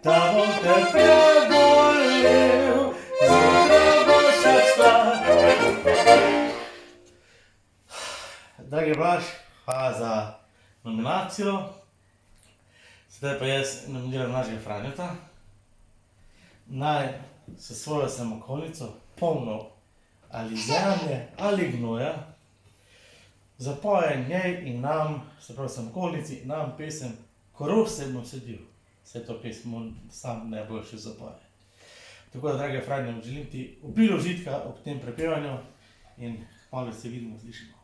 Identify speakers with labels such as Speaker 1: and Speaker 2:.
Speaker 1: da bom te prebolel, zjutraj boš odšla. Dragi Blaž, hvala za nominacijo. Zdaj pa jaz nominiram našega Franjota. Naj s svojo samokolnico, polno ali zemlje ali gnoja, zapoje njej in nam, se pravi samokolnici, nam pesem Ko se bom sedil. Saj to pesem on sam najboljše zapoje. Tako da, dragi Franjo, želim ti obilo užitka ob tem prepevanju in kmalu se vidimo, slišimo.